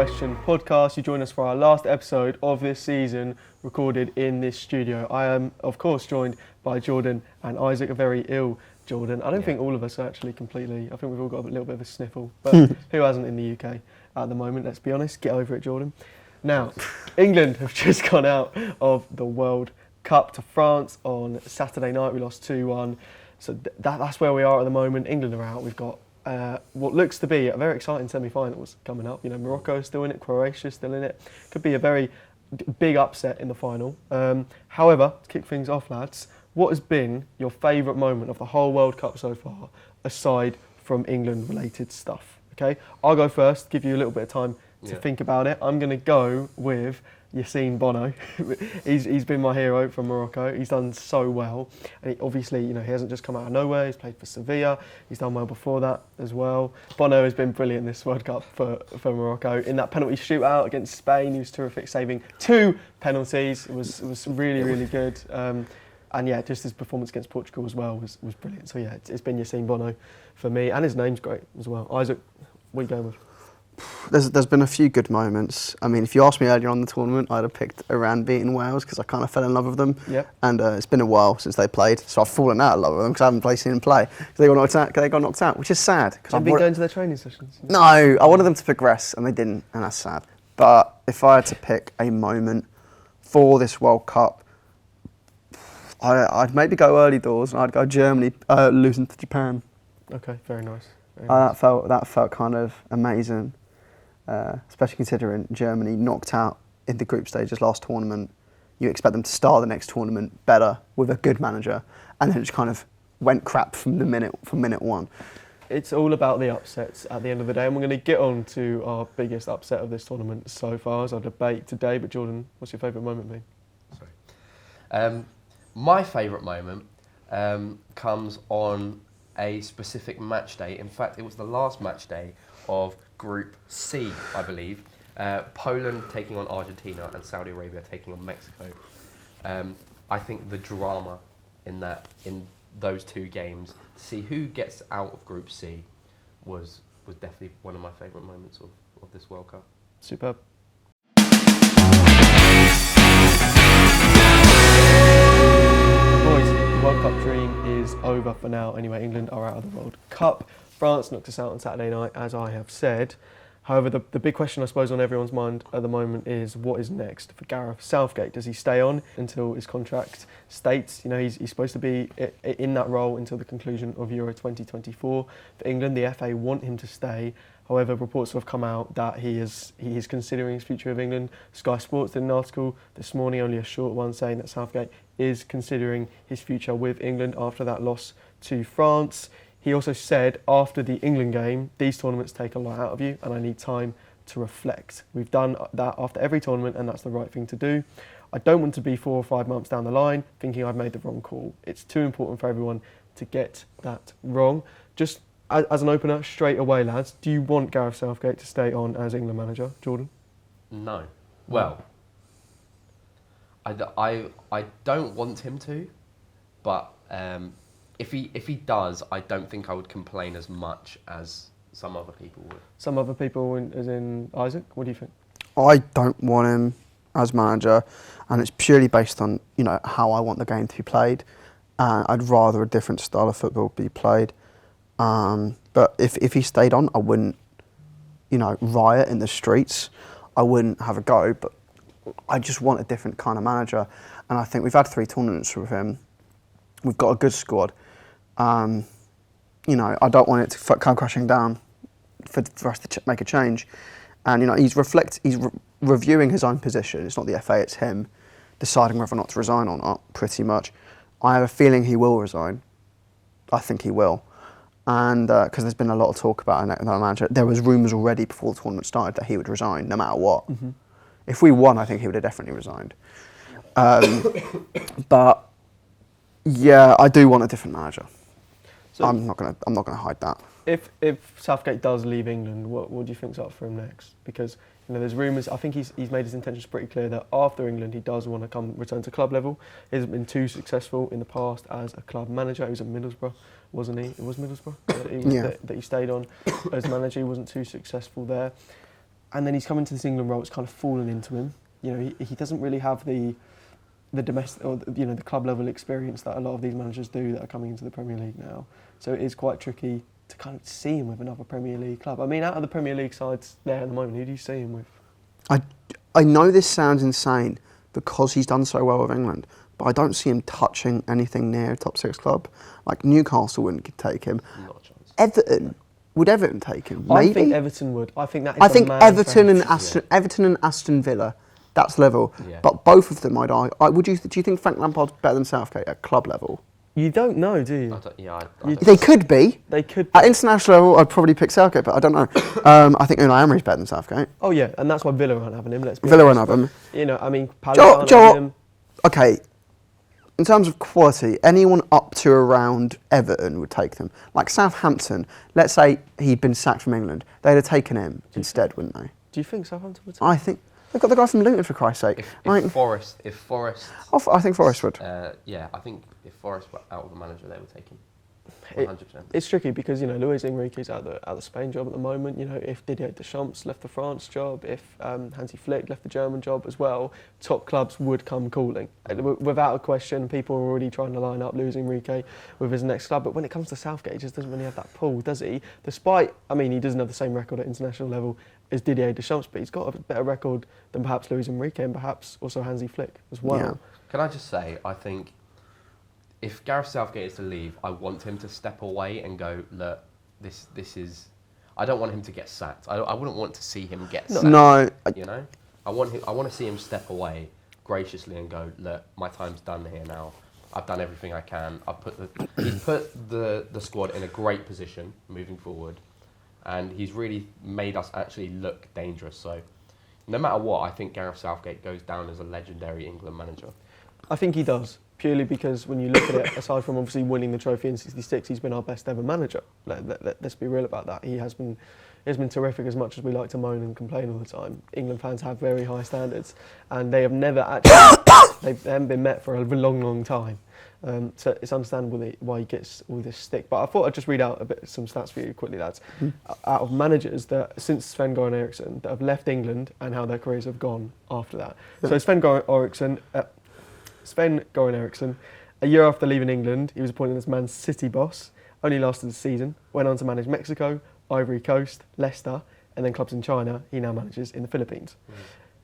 Question podcast. You join us for our last episode of this season, recorded in this studio. I am, of course, joined by Jordan and Isaac, a very ill Jordan. I don't think all of us are actually completely. I think we've all got a little bit of a sniffle, but who hasn't in the UK at the moment? Let's be honest. Get over it, Jordan. Now, England have just gone out of the World Cup to France on Saturday night. We lost 2-1. So that's where we are at the moment. England are out. We've got what looks to be a very exciting semi-finals coming up. You know, Morocco is still in it, Croatia is still in it. Could be a very big upset in the final. However, to kick things off, lads, what has been your favourite moment of the whole World Cup so far, aside from England-related stuff? Okay, I'll go first, give you a little bit of time to think about it. I'm going to go with Yassine Bono. he's been my hero from Morocco. He's done so well, and obviously, you know, he hasn't just come out of nowhere. He's played for Sevilla. He's done well before that as well. Bono has been brilliant this World Cup for Morocco. In that penalty shootout against Spain, he was terrific, saving 2 penalties. It was really good. And yeah, just his performance against Portugal as well was brilliant. So yeah, it's been Yassine Bono for me, and his name's great as well. Isaac, what are you going with? There's been a few good moments. I mean, if you asked me earlier on the tournament, I'd have picked Iran beating Wales because I kind of fell in love with them. Yeah. And it's been a while since they played, so I've fallen out of love with them because I haven't seen them play. They got knocked out, which is sad. Have you been going to their training sessions? No, I wanted them to progress and they didn't, and that's sad. But if I had to pick a moment for this World Cup, I'd maybe go early doors and I'd go Germany losing to Japan. Okay, very nice. That felt kind of amazing. Especially considering Germany knocked out in the group stages last tournament. You expect them to start the next tournament better with a good manager, and then it just kind of went crap from minute one. It's all about the upsets at the end of the day, and we're going to get on to our biggest upset of this tournament so far as our debate today. But Jordan, what's your favourite moment been? Sorry. My favourite moment comes on a specific match day. In fact, it was the last match day of Group C, I believe. Poland taking on Argentina and Saudi Arabia taking on Mexico. I think the drama in those two games, to see who gets out of Group C, was definitely one of my favourite moments of this World Cup. Superb. Boys, the World Cup dream is over for now. Anyway, England are out of the World Cup. France knocked us out on Saturday night, as I have said. However, the big question, I suppose, on everyone's mind at the moment is what is next for Gareth Southgate? Does he stay on until his contract states? You know, he's supposed to be in that role until the conclusion of Euro 2024. For England, the FA want him to stay. However, reports have come out that he is considering his future with England. Sky Sports did an article this morning, only a short one, saying that Southgate is considering his future with England after that loss to France. He also said after the England game, these tournaments take a lot out of you and I need time to reflect. We've done that after every tournament and that's the right thing to do. I don't want to be 4 or 5 months down the line thinking I've made the wrong call. It's too important for everyone to get that wrong. Just as an opener, straight away, lads, do you want Gareth Southgate to stay on as England manager? Jordan? No. Well, I don't want him to, but if he does, I don't think I would complain as much as some other people would. Some other people, as in Isaac? What do you think? I don't want him as manager, and it's purely based on, you know, how I want the game to be played. I'd rather a different style of football be played. But if he stayed on, I wouldn't, you know, riot in the streets. I wouldn't have a go, but I just want a different kind of manager. And I think we've had 3 tournaments with him. We've got a good squad. You know, I don't want it to come crashing down for us to make a change. And, you know, he's reviewing his own position. It's not the FA, it's him deciding whether or not to resign or not, pretty much. I have a feeling he will resign. I think he will. And because there's been a lot of talk about another manager. There was rumours already before the tournament started that he would resign, no matter what. Mm-hmm. If we won, I think he would have definitely resigned. But yeah, I do want a different manager. So I'm not gonna hide that. If Southgate does leave England, what do you think's up for him next? Because, you know, there's rumours. I think he's made his intentions pretty clear that after England he does want to return to club level. He hasn't been too successful in the past as a club manager. He was at Middlesbrough, wasn't he? It was Middlesbrough that he stayed on as manager. He wasn't too successful there. and then he's come into this England role. It's kind of fallen into him. You know, he doesn't really have the domestic or the club level experience that a lot of these managers do that are coming into the Premier League now. So it is quite tricky to kind of see him with another Premier League club. I mean, out of the Premier League sides there at the moment, who do you see him with? I know this sounds insane because he's done so well with England, but I don't see him touching anything near a top 6 club. Like Newcastle wouldn't take him. Not a chance. Would Everton take him? Maybe. I think Everton would. I think that is I think Everton and Aston. Everton and Aston Villa. That's level. Yeah. But both of them, I'd argue. Do you think Frank Lampard's better than Southgate at club level? You don't know, do you? I don't They could be. They could. At international level, I'd probably pick Southgate, but I don't know. I think Unai Emery's better than Southgate. Oh yeah, and that's why Villa aren't having him. Let's be Villa honest, won't have him. but, you know, I mean, Palace Joe, aren't Joe, having him. okay, in terms of quality, anyone up to around Everton would take them. Like Southampton, let's say he'd been sacked from England, they'd have taken him instead, wouldn't they? Do you think Southampton would? I think they've got the guy from Luton, for Christ's sake. If Forest, I think Forest would. I think if Forest were out of the manager, they would take him. 100%. It's tricky because, you know, Luis Enrique's out the Spain job at the moment. You know, if Didier Deschamps left the France job, if Hansi Flick left the German job as well, top clubs would come calling. Without a question, people are already trying to line up Luis Enrique with his next club. But when it comes to Southgate, he just doesn't really have that pull, does he? Despite, I mean, he doesn't have the same record at international level as Didier Deschamps, but he's got a better record than perhaps Luis Enrique and perhaps also Hansi Flick as well. Yeah. Can I just say, I think if Gareth Southgate is to leave, I want him to step away and go, look, this is... I don't want him to get sacked. I wouldn't want to see him get sacked. No. You know? I want to see him step away graciously and go, look, my time's done here now. I've done everything I can. He's put the squad in a great position moving forward. And he's really made us actually look dangerous. So no matter what, I think Gareth Southgate goes down as a legendary England manager. I think he does, purely because when you look at it, aside from obviously winning the trophy in '66, he's been our best ever manager. Let's be real about that. He has been terrific, as much as we like to moan and complain all the time. England fans have very high standards, and they have never actually, they haven't been met for a long, long time. So it's understandable why he gets all this stick. But I thought I'd just read out some stats for you quickly, lads. Out of managers that, since Sven-Göran Eriksson, that have left England and how their careers have gone after that. Yeah. So Sven-Göran Eriksson, a year after leaving England, he was appointed as Man City boss, only lasted a season, went on to manage Mexico, Ivory Coast, Leicester, and then clubs in China. He now manages in the Philippines.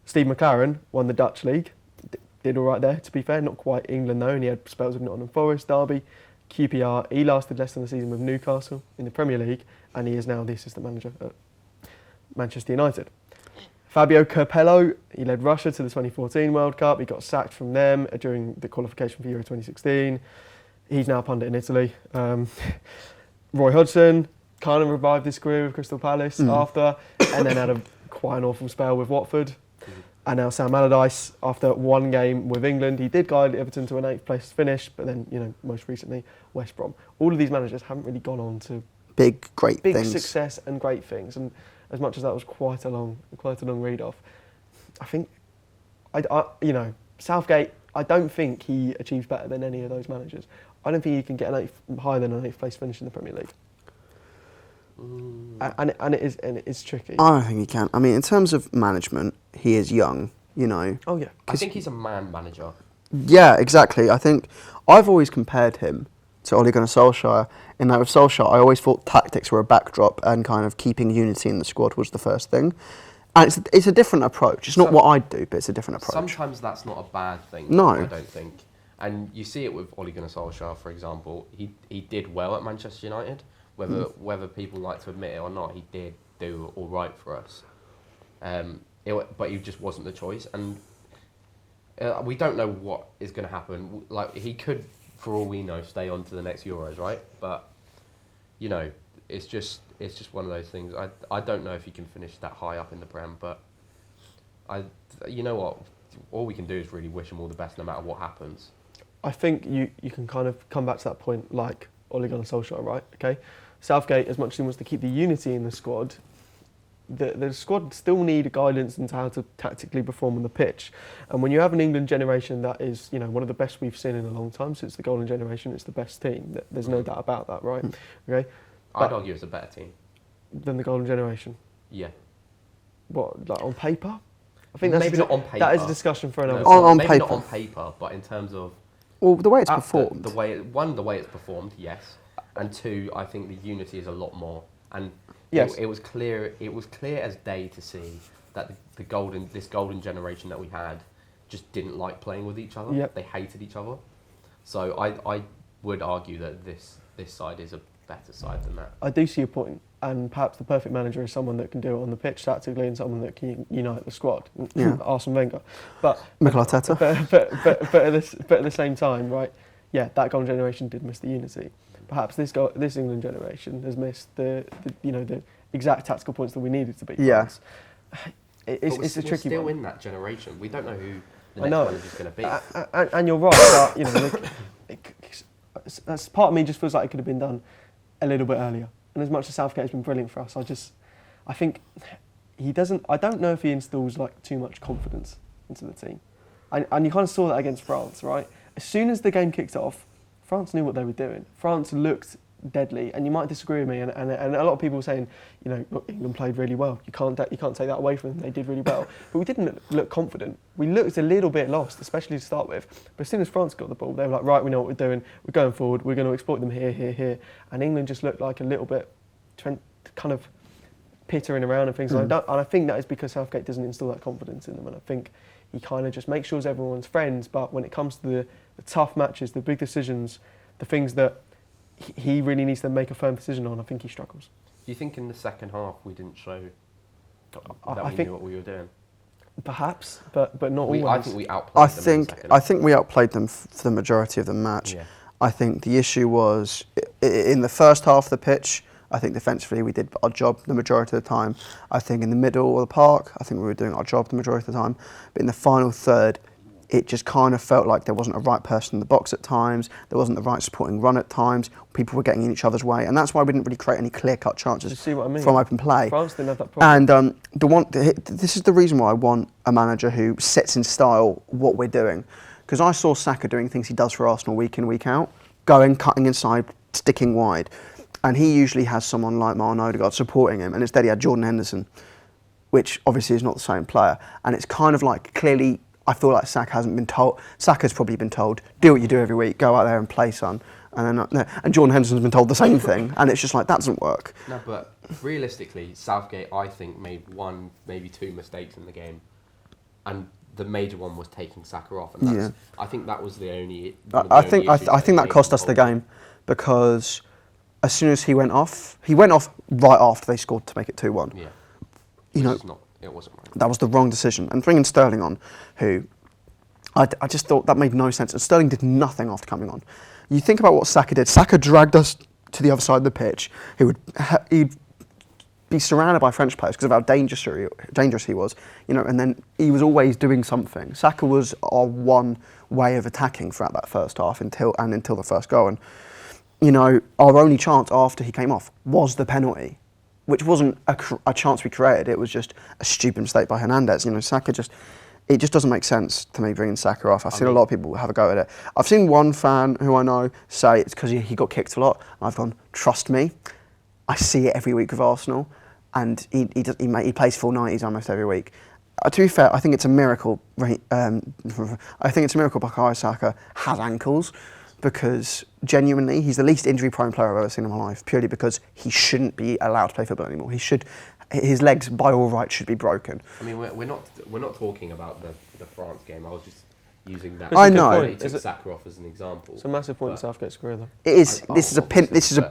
Steve McLaren won the Dutch league, did all right there, to be fair, not quite England though, and he had spells with Nottingham Forest, Derby, QPR. He lasted less than a season with Newcastle in the Premier League, and he is now the assistant manager at Manchester United. Fabio Capello, he led Russia to the 2014 World Cup. He got sacked from them during the qualification for Euro 2016. He's now a pundit in Italy. Roy Hodgson kind of revived his career with Crystal Palace after, and then had quite an awful spell with Watford. And now Sam Allardyce, after one game with England, he did guide Everton to an 8th place finish, but then, you know, most recently, West Brom. All of these managers haven't really gone on to big things. Success and great things. And as much as that was quite a long read off, I think, Southgate, I don't think he achieves better than any of those managers. I don't think he can get higher than an 8th place finish in the Premier League. And it is tricky. I don't think he can. I mean, in terms of management, he is young, you know. Oh yeah. I think he's a man manager. Yeah, exactly. I think I've always compared him to Ole Gunnar Solskjaer. In that with Solskjaer, I always thought tactics were a backdrop and kind of keeping unity in the squad was the first thing. And it's a different approach. It's not what I'd do, but it's a different approach. Sometimes that's not a bad thing. No. I don't think. And you see it with Ole Gunnar Solskjaer, for example. He did well at Manchester United. Whether people like to admit it or not, he did do all right for us. But he just wasn't the choice. And we don't know what is going to happen. Like, he could, for all we know, stay on to the next Euros, right? But, you know, it's just one of those things. I don't know if he can finish that high up in the Prem, but you know what? All we can do is really wish him all the best no matter what happens. I think you can kind of come back to that point like Ole Gunnar Solskjaer, right? Okay, Southgate, as much as he wants to keep the unity in the squad, the squad still need guidance into how to tactically perform on the pitch. And when you have an England generation that is, you know, one of the best we've seen in a long time, since the Golden Generation, it's the best team. There's no doubt about that, right? Okay, I'd argue it's a better team than the Golden Generation. Yeah. what, like on paper? I think that's maybe not on paper. That is a discussion for another No, time. On maybe paper. not on paper, but in terms of Well, the way it's performed. the way it's performed, yes, and two, I think the unity is a lot more. And Yes. it was clear. It was clear as day to see that this golden generation that we had just didn't like playing with each other. Yep. They hated each other. So I would argue that this side is a better side than that. I do see your point, and perhaps the perfect manager is someone that can do it on the pitch tactically and someone that can unite the squad. Yeah. Arsene Wenger. But Mikel Arteta. but at the same time, right? Yeah, that golden generation did miss the unity. Perhaps this England generation has missed the exact tactical points that we needed to beat Yeah. France. It's a tricky We're still one. in that generation. We don't know who the I next know. manager's going to be. And you're right, but that's part of me just feels like it could have been done a little bit earlier. And as much as Southgate has been brilliant for us, I think he doesn't. I don't know if he instills like too much confidence into the team, and you kind of saw that against France, right? As soon as the game kicked off, France knew what they were doing. France looked deadly, and you might disagree with me, and a lot of people were saying, look, England played really well. You can't take that away from them. They did really well, but we didn't look confident. We looked a little bit lost, especially to start with. But as soon as France got the ball, they were like, right, we know what we're doing. We're going forward. We're going to exploit them here, and England just looked like a little bit kind of pittering around and things like that. And I think that is because Southgate doesn't instill that confidence in them, and I think he kind of just makes sure everyone's friends. But when it comes to the tough matches, the big decisions, the things that he really needs to make a firm decision on, I think he struggles. Do you think in the second half we didn't show I that we think knew what we were doing? Perhaps, but not always. I think we outplayed them in the second half. I think we outplayed them for the majority of the match. Yeah. I think the issue was in the first half of the pitch. I think defensively we did our job the majority of the time. I think in the middle of the park, I think we were doing our job the majority of the time. But in the final third, it just kind of felt like there wasn't a right person in the box at times. There wasn't the right supporting run at times. People were getting in each other's way, and that's why we didn't really create any clear-cut chances You see what I mean? from open play. France didn't have that problem. And this is the reason why I want a manager who sets in style what we're doing. Because I saw Saka doing things he does for Arsenal week in, week out, going, cutting inside, sticking wide. And he usually has someone like Martin Odegaard supporting him, and instead he had Jordan Henderson, which obviously is not the same player. And it's kind of like clearly, I feel like Saka's probably been told, do what you do every week, go out there and play, son. And Jordan Henderson's been told the same thing, and it's just like, that doesn't work. No, but realistically, Southgate, I think, made one, maybe two mistakes in the game. And the major one was taking Saka off. And that's, I think that was the only... I think that cost us the game, because as soon as he went off right after they scored to make it 2-1. Yeah. It wasn't right. That was the wrong decision. And bringing Sterling on, who I just thought that made no sense. And Sterling did nothing after coming on. You think about what Saka did. Saka dragged us to the other side of the pitch. He'd be surrounded by French players because of how dangerous he was. And then he was always doing something. Saka was our one way of attacking throughout that first half until the first goal. And our only chance after he came off was the penalty, which wasn't a chance we created. It was just a stupid mistake by Hernandez. Saka it just doesn't make sense to me bringing Saka off. I've seen a lot of people have a go at it. I've seen one fan who I know say it's because he got kicked a lot. And I've gone, trust me, I see it every week with Arsenal, and he plays full 90s almost every week. To be fair, I think it's a miracle. I think it's a miracle Bukayo Saka has ankles, because genuinely he's the least injury-prone player I've ever seen in my life, purely because he shouldn't be allowed to play football anymore. His legs, by all rights, should be broken. I mean, we're not talking about the France game. I was just using that. I know. He took Saka off as an example. It's a massive point in Southgate's career, though. It is. This is a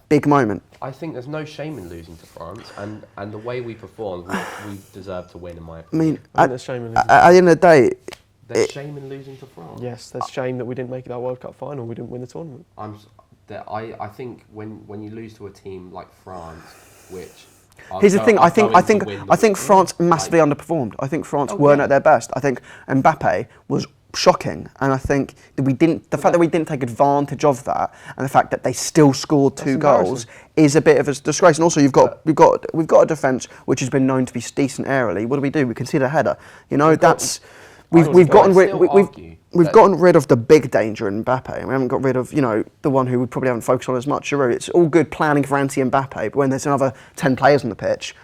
big moment. I think there's no shame in losing to France, and the way we performed, we deserve to win, in my I opinion. mean, I think there's shame in losing. at the end of the day, There's shame in losing to France. Yes, there's shame that we didn't make that World Cup final. We didn't win the tournament. I think when you lose to a team like France, which here's the thing. I think France massively underperformed. I think France weren't at their best. I think Mbappe was shocking, and I think that the fact that we didn't take advantage of that, and the fact that they still scored two goals is a bit of a disgrace. And also, we've got a defence which has been known to be decent aerially. What do? We concede a header. We've gotten rid of the big danger in Mbappe, and we haven't got rid of the one who we probably haven't focused on as much. Giroud. It's all good planning for anti-Mbappe, but when there's another 10 players on the pitch,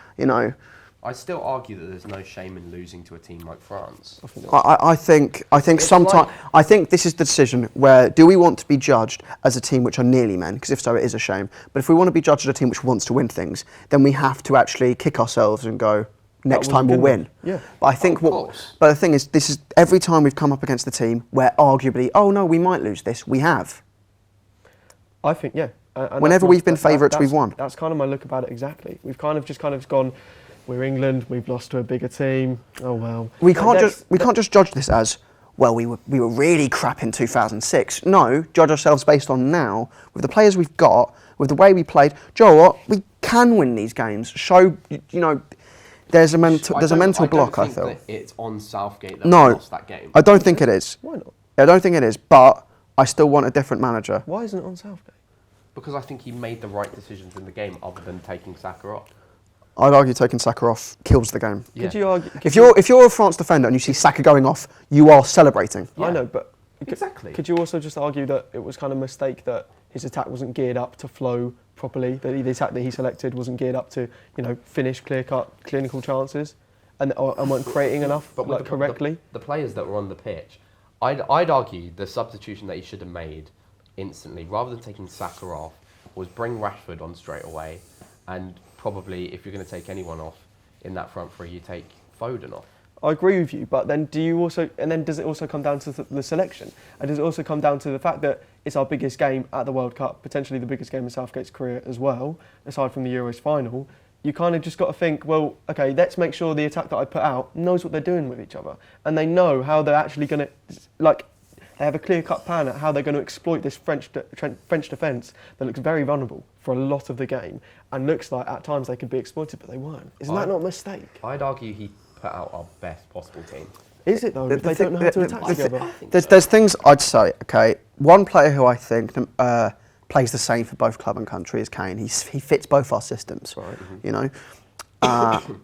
I still argue that there's no shame in losing to a team like France. I think sometimes I think this is the decision where do we want to be judged as a team which are nearly men? Because if so, it is a shame. But if we want to be judged as a team which wants to win things, then we have to actually kick ourselves and go, next time we'll win. Yeah. But I think but the thing is, this is every time we've come up against the team where arguably, oh no, we might lose this. We have. I think, yeah. And whenever we've been favourites, we've won. That's kind of my look about it exactly. We've kind of gone, we're England, we've lost to a bigger team. Oh well. We can't just judge this as, well, we were really crap in 2006. No, judge ourselves based on now, with the players we've got, with the way we played. Do you know what? We can win these games. Show, there's a mental block, I feel. That it's on Southgate that we lost that game. I don't think it is. Why not? I don't think it is, but I still want a different manager. Why isn't it on Southgate? Because I think he made the right decisions in the game other than taking Saka off. I'd argue taking Saka off kills the game. Yeah. Could you argue? If you're a France defender and you see Saka going off, you are celebrating. Yeah. I know, but exactly. Could you also just argue that it was kind of a mistake that his attack wasn't geared up to flow properly, that the attack that he selected wasn't geared up to, finish clear-cut clinical chances, and weren't creating enough correctly? The players that were on the pitch, I'd argue the substitution that he should have made instantly, rather than taking Saka off, was bring Rashford on straight away, and probably if you're going to take anyone off in that front three, you take Foden off. I agree with you, but then does it also come down to the selection? And does it also come down to the fact that it's our biggest game at the World Cup, potentially the biggest game in Southgate's career as well, aside from the Euros final? You kind of just got to think, well, okay, let's make sure the attack that I put out knows what they're doing with each other, and they know how they're actually going to, they have a clear-cut plan at how they're going to exploit this French defence that looks very vulnerable for a lot of the game, and looks like at times they could be exploited, but they weren't. Isn't that not a mistake? I'd argue he put out our best possible team. Is it though? They don't know how to attack together. There's things I'd say. Okay, one player who I think plays the same for both club and country is Kane. He fits both our systems. Right.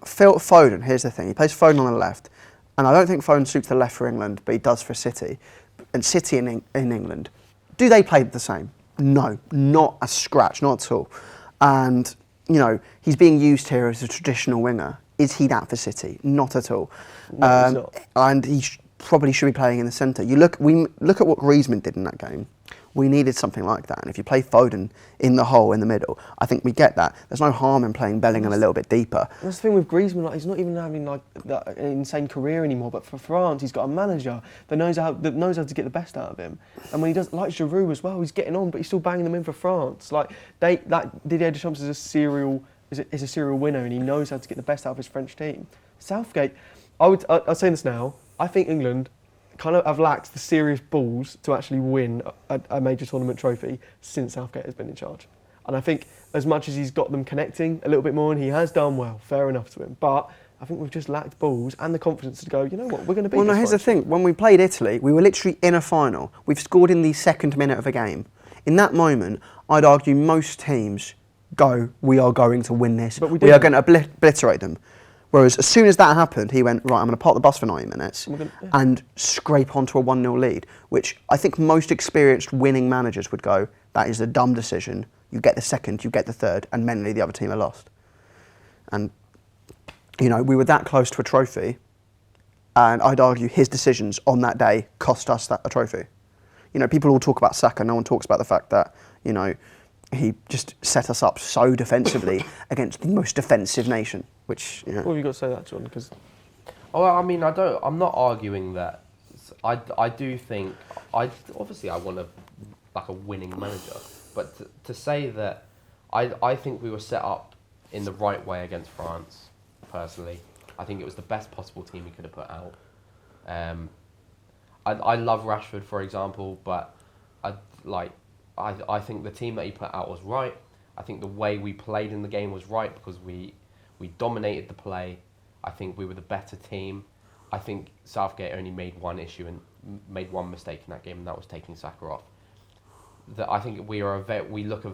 Phil Foden. Here's the thing. He plays Foden on the left, and I don't think Foden suits the left for England, but he does for City. And City in England, do they play the same? No, not a scratch, not at all. And he's being used here as a traditional winger. Is he that for City? Not at all. No, he's not. And he probably should be playing in the centre. We look at what Griezmann did in that game. We needed something like that. And if you play Foden in the hole in the middle, I think we get that. There's no harm in playing Bellingham a little bit deeper. That's the thing with Griezmann. He's not even having that insane career anymore. But for France, he's got a manager that knows how to get the best out of him. And when he does, like Giroud as well, he's getting on, but he's still banging them in for France. Didier Deschamps is a serial winner, and he knows how to get the best out of his French team. Southgate, I'll say this now. I think England kind of have lacked the serious balls to actually win a major tournament trophy since Southgate has been in charge. And I think as much as he's got them connecting a little bit more, and he has done well, fair enough to him, but I think we've just lacked balls and the confidence to go, you know what, we're going to beat this. Well, no, here's the thing. When we played Italy, we were literally in a final. We've scored in the second minute of a game. In that moment, I'd argue most teams we are going to win this. We are going to obliterate them. Whereas as soon as that happened, he went, right, I'm going to park the bus for 90 minutes and scrape onto a 1-0 lead, which I think most experienced winning managers would go, that is a dumb decision. You get the second, you get the third, and mentally the other team are lost. And, we were that close to a trophy, and I'd argue his decisions on that day cost us a trophy. People all talk about Saka, no one talks about the fact that, he just set us up so defensively against the most defensive nation, which, What have you got to say that, John? Because I'm not arguing that. I do think, obviously I want a winning manager, but to say that I think we were set up in the right way against France, personally. I think it was the best possible team we could have put out. I love Rashford, for example, but I think the team that he put out was right. I think the way we played in the game was right because we dominated the play. I think we were the better team. I think Southgate only made one issue and made one mistake in that game, and that was taking Saka off. I think we looked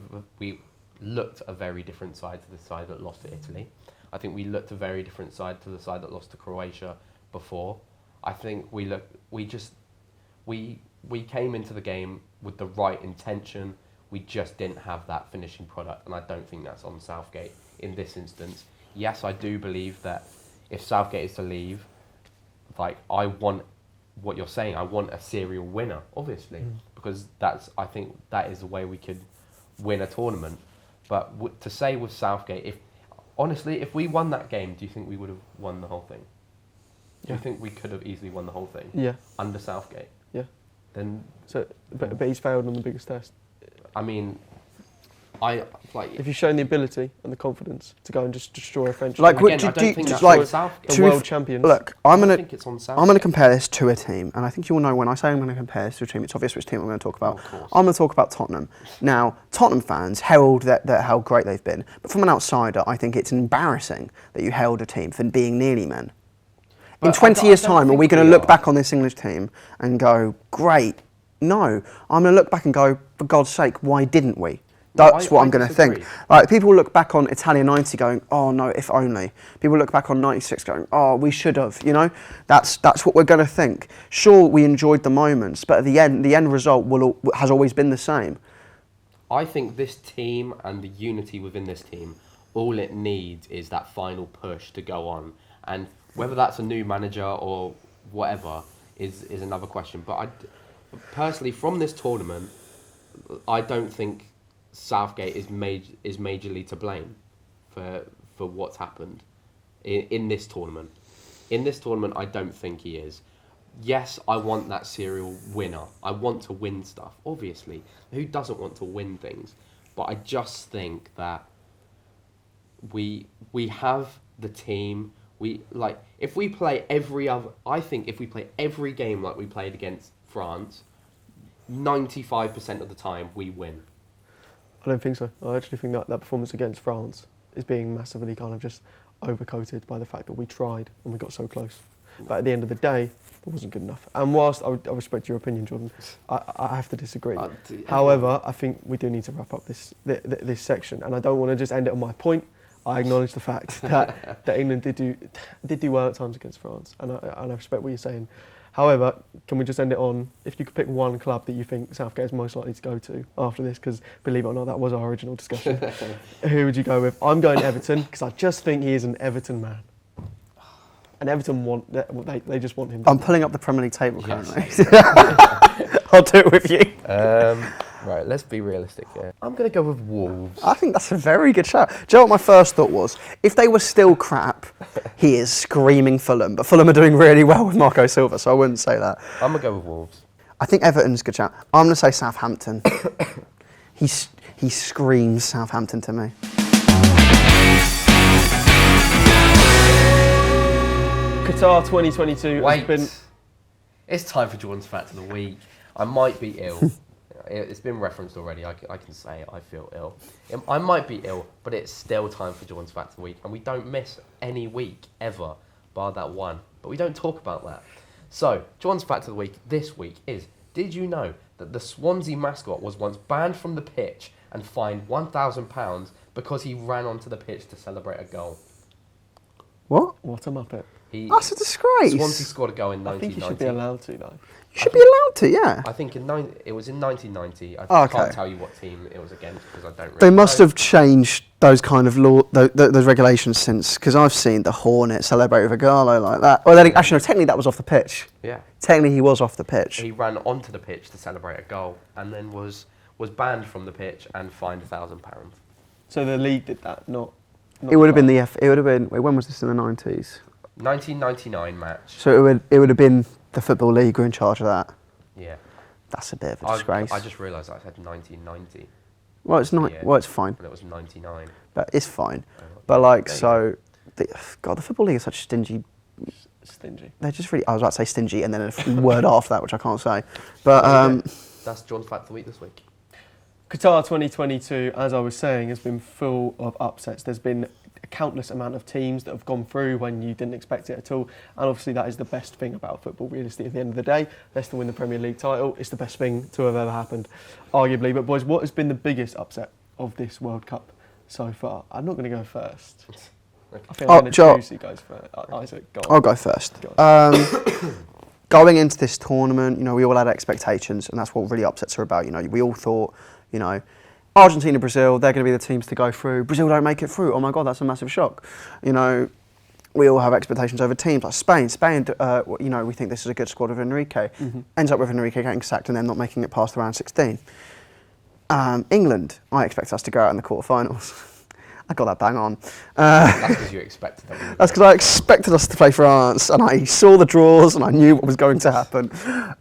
a very different side to the side that lost to Italy. I think we looked a very different side to the side that lost to Croatia before. I think we came into the game with the right intention. We just didn't have that finishing product, and I don't think that's on Southgate in this instance. yes, I do believe that if Southgate is to leave, like, I want what you're saying. I want a serial winner, obviously, because I think that is the way we could win a tournament. But to say with Southgate, honestly, if we won that game, do you think we would have won the whole thing? Do you think we could have easily won the whole thing? Yeah. Under Southgate? Yeah. Then. But he's failed on the biggest test. I mean, if you've shown the ability and the confidence to go and just destroy a French Like, team, again, I don't think just that's like on Southgate. the world champions. Look, I I'm think it's on Southgate. going to compare this to a team, and I think you all know when I say I'm going to compare this to a team, it's obvious which team I'm going to talk about. Of course. I'm going to talk about Tottenham. Now, Tottenham fans herald how great they've been, but from an outsider, I think it's embarrassing that you herald a team for being nearly men. In But 20 I years' don't time, are think we going to we look are. back on this English team and go, great? No. I'm going to look back and go, for God's sake, why didn't we? No, That's what I I'm going to disagree. think. Like, people look back on Italia 90 going, oh no, if only. People look back on 96 going, oh, we should have, you know? That's what we're going to think. Sure, we enjoyed the moments, but at the end result has always been the same. I think this team and the unity within this team, all it needs is that final push to go on. And whether that's a new manager or whatever is another question. But personally, from this tournament, I don't think Southgate is majorly to blame for what's happened in this tournament. In this tournament, I don't think he is. Yes, I want that serial winner. I want to win stuff, obviously. Who doesn't want to win things? But I just think that we have the team. If we play if we play every game like we played against France, 95% of the time we win. I don't think so. I actually think that performance against France is being massively kind of just overcoated by the fact that we tried and we got so close. But at the end of the day, it wasn't good enough. And whilst I respect your opinion, Jordan, I have to disagree. However, I think we do need to wrap up this section, and I don't want to just end it on my point. I acknowledge the fact that England did do well at times against France, and I respect what you're saying. However, can we just end it on, if you could pick one club that you think Southgate is most likely to go to after this, because believe it or not, that was our original discussion. Who would you go with? I'm going Everton, because I just think he is an Everton man. And Everton they just want him. I'm pulling up the Premier League table currently. Yes. I'll do it with you. Right, let's be realistic here. I'm going to go with Wolves. I think that's a very good shout. Do you know what my first thought was? If they were still crap, he is screaming Fulham. But Fulham are doing really well with Marco Silva, so I wouldn't say that. I'm going to go with Wolves. I think Everton's a good shout. I'm going to say Southampton. He screams Southampton to me. Qatar 2022 Wait, has been... it's time for Jordan's Fact of the Week. I might be ill. It's been referenced already. I can say I feel ill. I might be ill, but it's still time for Jordan's Fact of the Week. And we don't miss any week, ever, bar that one. But we don't talk about that. So, Jordan's Fact of the Week this week is, did you know that the Swansea mascot was once banned from the pitch and fined £1,000 because he ran onto the pitch to celebrate a goal? What? What a muppet. That's a disgrace. Swansea scored a goal in I 1990. think he should be allowed to, though. You should be allowed to, yeah. I think it was in 1990. I Okay. can't tell you what team it was against because I don't really They must know. have changed those kind of those regulations since, because I've seen the Hornet celebrate with a Gallo like that. Well, actually, no, technically that was off the pitch. Yeah. Technically he was off the pitch. He ran onto the pitch to celebrate a goal and then was banned from the pitch and fined £1,000. So the league did that, not It would have been the it would have been, wait, when was this in the 90s? 1999 match. So it would have been the Football League who were in charge of that. Yeah. That's a bit of a disgrace. I just realised I said 1990 Well, it's not. Yeah. Well, it's fine. and it was 99. But it's fine. Oh, But like, there you so, the Football League is such stingy. stingy. They're just really. I was about to say stingy, and then a word after that, which I can't say. But That's John's Fact of the Week this week. Qatar 2022, as I was saying, has been full of upsets. There's been a countless amount of teams that have gone through when you didn't expect it at all. And obviously that is the best thing about football, realistically, at the end of the day. Leicester win the Premier League title. It's the best thing to have ever happened, arguably. But boys, what has been the biggest upset of this World Cup so far? I'm not going to go first. Okay. I think I'm going to Joe. choose you guys first. Isaac, go on. I'll go first. Go Going into this tournament, we all had expectations, and that's what really upsets are about. We all thought, Argentina, Brazil, they're going to be the teams to go through. Brazil don't make it through. Oh my God, that's a massive shock. You know, we all have expectations over teams like Spain. Spain, you know, we think this is a good squad with Enrique. Ends up with Enrique getting sacked and then not making it past the round 16. England, I expect us to go out in the quarterfinals. I got that bang on. That's because you expected that. That's because I expected us to play France, and I saw the draws, and I knew what was going to happen.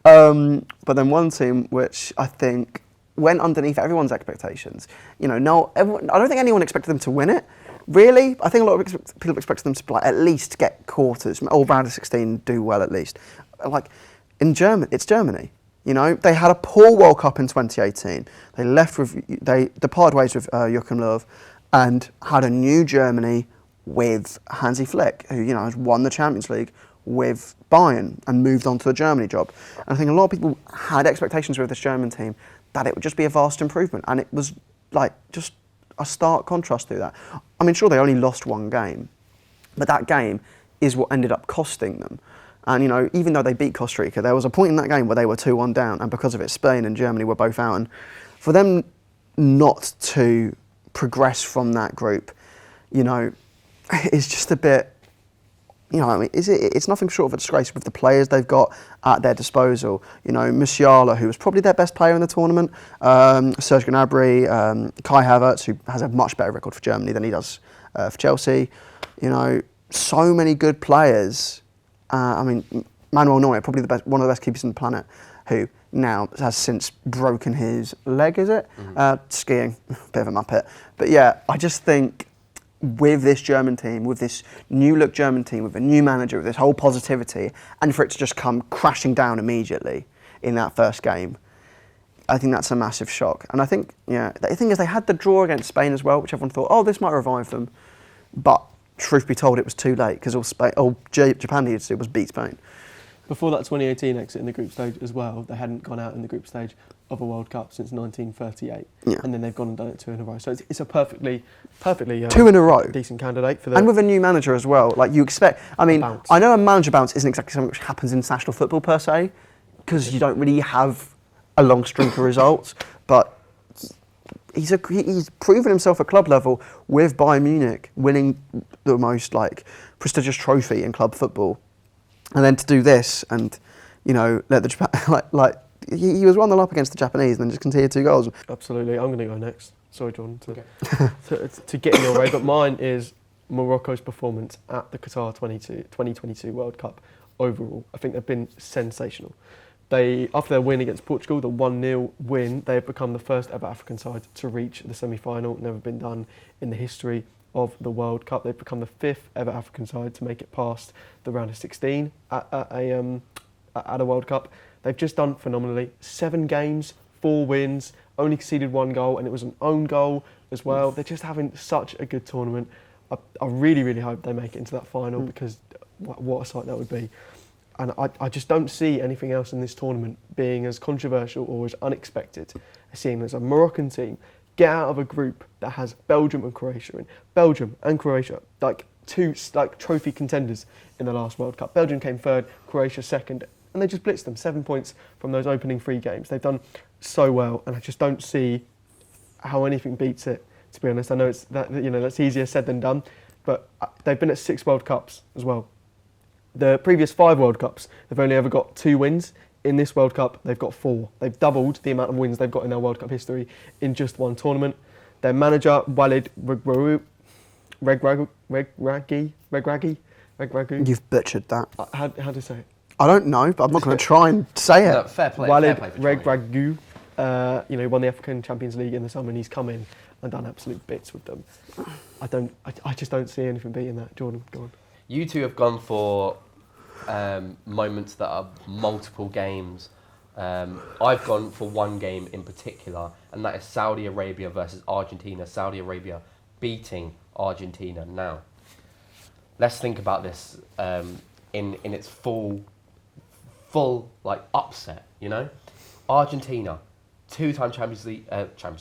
But then one team which I think went underneath everyone's expectations. You know, I don't think anyone expected them to win it. Really, I think a lot of people expected them to at least get quarters or round of 16, do well at least. Like in Germany, it's Germany. You know, they had a poor World Cup in 2018. They departed ways with Joachim Löw and had a new Germany with Hansi Flick, who, you know, has won the Champions League with Bayern and moved on to the Germany job. And I think a lot of people had expectations with this German team that it would just be a vast improvement, and it was like just a stark contrast to that. I mean, sure, they only lost one game, but that game is what ended up costing them. And, you know, even though they beat Costa Rica, there was a point in that game where they were 2-1 down, and because of it, Spain and Germany were both out. And for them not to progress from that group, you know, it's just a bit, you know, I mean, it's nothing short of a disgrace with the players they've got at their disposal. You know, Musiala, who was probably their best player in the tournament, Serge Gnabry, Kai Havertz, who has a much better record for Germany than he does for Chelsea. You know, so many good players. I mean, Manuel Neuer, probably one of the best keepers on the planet, who now has since broken his leg, is it? Skiing, bit of a muppet. But yeah, I just think with this German team, with this new look German team, with a new manager, with this whole positivity, and for it to just come crashing down immediately in that first game, I think that's a massive shock. And I think, yeah, the thing is they had the draw against Spain as well, which everyone thought, oh, this might revive them. But truth be told, it was too late, because all Japan needed to do was beat Spain. Before that 2018 exit in the group stage as well, they hadn't gone out in the group stage of a World Cup since 1938, and then they've gone and done it 2 in a row. So it's a perfectly 2 in a row, decent candidate for the. And with a new manager as well, like you expect. I mean, bounce. I know a manager bounce isn't exactly something which happens in international football per se, because you don't really have a long string of results. But he's proven himself at club level with Bayern Munich, winning the most like prestigious trophy in club football. And then to do this and, you know, let the Japan, he was 1-0 up against the Japanese and then just conceded 2 goals. Absolutely. I'm going to go next. Sorry, John, to get in your way. But mine is Morocco's performance at the Qatar 2022 World Cup overall. I think they've been sensational. After their win against Portugal, the 1-0 win, they have become the first ever African side to reach the semi-final. Never been done in the history of the World Cup. They've become the 5th ever African side to make it past the round of 16 at a World Cup. They've just done phenomenally. 7 games, 4 wins, only conceded 1 goal, and it was an own goal as well. They're just having such a good tournament. I really, really hope they make it into that final, because what a sight that would be. And I just don't see anything else in this tournament being as controversial or as unexpected as seeing as a Moroccan team get out of a group that has Belgium and Croatia in. Belgium and Croatia, like 2 trophy contenders in the last World Cup. Belgium came 3rd, Croatia 2nd, and they just blitzed them. 7 points from those opening 3 games. They've done so well, and I just don't see how anything beats it, to be honest. I know that's easier said than done, but they've been at 6 World Cups as well. The previous 5 World Cups, they've only ever got 2 wins. In this World Cup, they've got 4. They've doubled the amount of wins they've got in their World Cup history in just 1 tournament. Their manager, Walid Regragui. You've butchered that. How do you say it? I don't know, but I'm not going to try and say it. No, fair play. Walid Fair play for Regragui, he won the African Champions League in the summer, and he's come in and done absolute bits with them. I just don't see anything beating that. Jordan, go on. You two have gone for moments that are multiple games. I've gone for 1 game in particular, and that is Saudi Arabia versus Argentina. Saudi Arabia beating Argentina. Now, let's think about this in its full like upset. You know, Argentina, 2-time Champions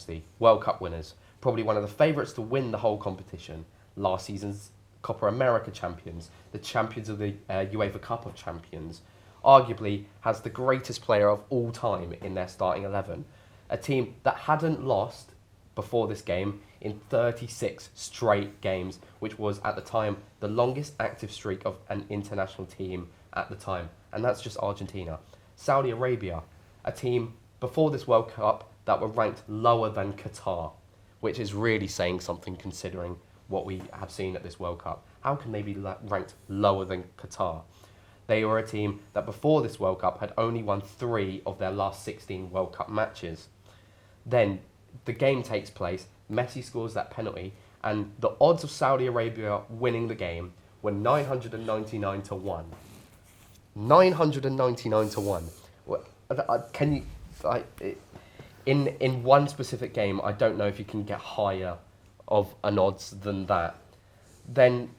League World Cup winners, probably one of the favourites to win the whole competition. Last season's Copa America champions, the champions of the UEFA Cup of Champions, arguably has the greatest player of all time in their starting 11. A team that hadn't lost before this game in 36 straight games, which was at the time the longest active streak of an international team at the time. And that's just Argentina. Saudi Arabia, a team before this World Cup that were ranked lower than Qatar, which is really saying something considering what we have seen at this World Cup. How can they be ranked lower than Qatar? They were a team that before this World Cup had only won 3 of their last 16 World Cup matches. Then the game takes place, Messi scores that penalty, and the odds of Saudi Arabia winning the game were 999 to 1. 999 to 1. Can you... In one specific game, I don't know if you can get higher of an odds than that. Then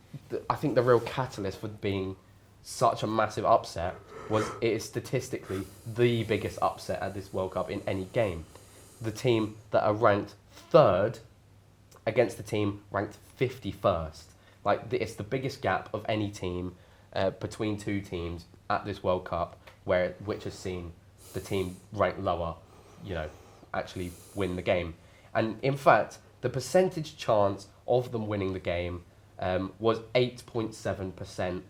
I think the real catalyst for being such a massive upset was it is statistically the biggest upset at this World Cup in any game. The team that are ranked 3rd against the team ranked 51st. Like, it's the biggest gap of any team between two teams at this World Cup, which has seen the team ranked lower, actually win the game. And in fact, the percentage chance of them winning the game was 8.7%.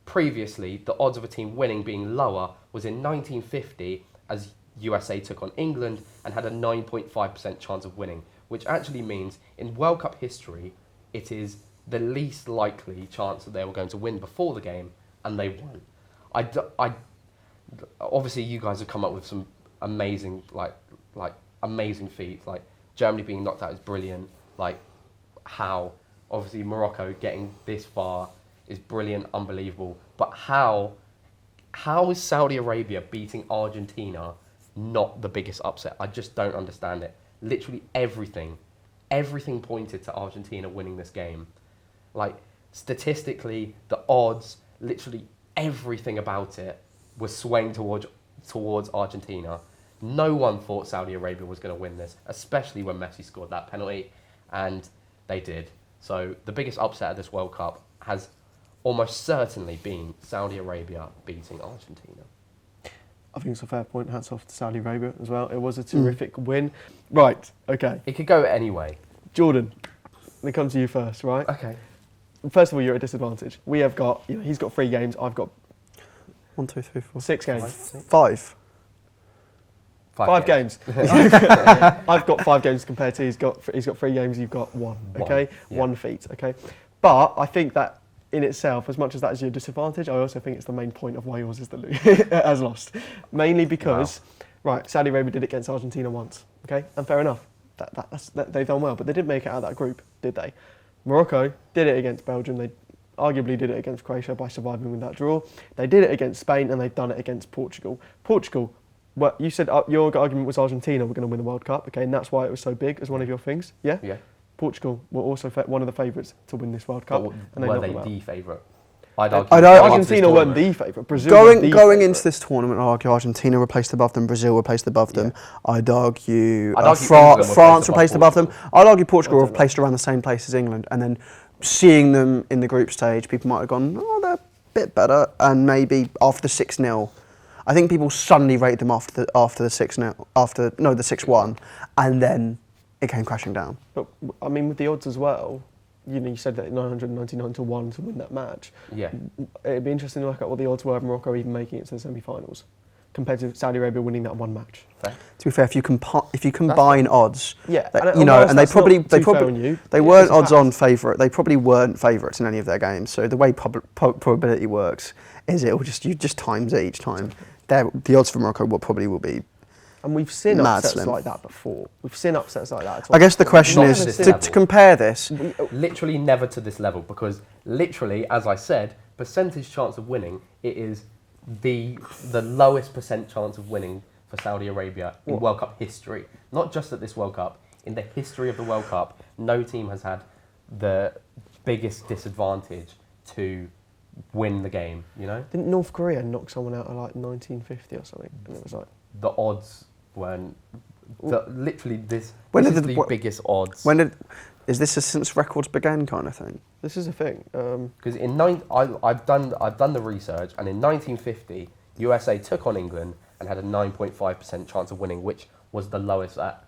Previously, the odds of a team winning being lower was in 1950 as USA took on England and had a 9.5% chance of winning, which actually means in World Cup history, it is the least likely chance that they were going to win before the game, and they won. Obviously, you guys have come up with some amazing, amazing feats. Like Germany being knocked out is brilliant. Like how obviously Morocco getting this far is brilliant, unbelievable. But how is Saudi Arabia beating Argentina not the biggest upset? I just don't understand it. Literally everything pointed to Argentina winning this game. Like statistically, the odds, literally everything about it was swaying towards Argentina. No one thought Saudi Arabia was going to win this, especially when Messi scored that penalty, and they did. So the biggest upset of this World Cup has almost certainly been Saudi Arabia beating Argentina. I think it's a fair point. Hats off to Saudi Arabia as well. It was a terrific win. Right, okay. It could go any way. Jordan, let me come to you first, right? Okay. First of all, you're at a disadvantage. We have got, he's got 3 games, I've got 1, 2, 3, 4, 6 games. 5. 5 games. I've got 5 games compared to he's got 3 games, you've got 1, okay? Yeah. 1 feat, okay? But I think that in itself, as much as that is your disadvantage, I also think it's the main point of why yours is has lost. Mainly because, right, Saudi Arabia did it against Argentina once, okay? And fair enough, they've done well, but they didn't make it out of that group, did they? Morocco did it against Belgium, they arguably did it against Croatia by surviving with that draw. They did it against Spain and they've done it against Portugal. Portugal, well, you said your argument was Argentina were going to win the World Cup, okay, and that's why it was so big as one of your things, yeah? Yeah. Portugal were also one of the favourites to win this World Cup. But were they the favourite? Argentina weren't the favourite. Brazil going into this tournament, I'd argue Argentina were placed above them, Brazil were placed above them. I'd argue France were placed above them. I'd argue Portugal were placed around the same place as England. And then seeing them in the group stage, people might have gone, oh, they're a bit better. And maybe after the 6-0, I think people suddenly rated them after the 6-0, the 6-1, and then it came crashing down. But I mean, with the odds as well, you said that 999 to 1 to win that match. Yeah. It'd be interesting to look at what the odds were of Morocco even making it to the semi-finals compared to Saudi Arabia winning that one match. Fair. To be fair, if you combine odds, yeah, and they weren't odds-on favourite. They probably weren't favourites in any of their games. So the way probability works is you just times it each time. The odds for Morocco will be. And we've seen upsets like that before. We've seen upsets like that. I guess the question is, to compare this... Literally never to this level, because literally, as I said, percentage chance of winning, it is the lowest percent chance of winning for Saudi Arabia in World Cup history. Not just at this World Cup. In the history of the World Cup, no team has had the biggest disadvantage to win the game, Didn't North Korea knock someone out of 1950 or something? And it was like... The odds weren't... This is the biggest odds. Is this since records began kind of thing? This is a thing. Because I've done the research, and in 1950, USA took on England and had a 9.5% chance of winning, which was the lowest that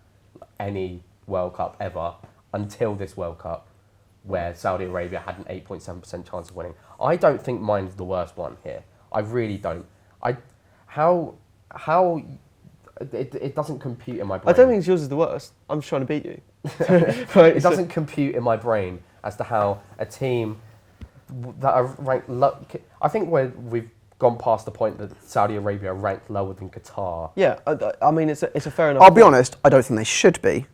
any World Cup ever until this World Cup, where Saudi Arabia had an 8.7% chance of winning. I don't think mine's the worst one here. I really don't. How it doesn't compute in my brain. I don't think yours is the worst. I'm just trying to beat you. Right, it doesn't compute in my brain as to how a team that are ranked low. I think we've gone past the point that Saudi Arabia are ranked lower than Qatar. Yeah, I mean, it's a fair enough I'll be point. honest, I don't think they should be.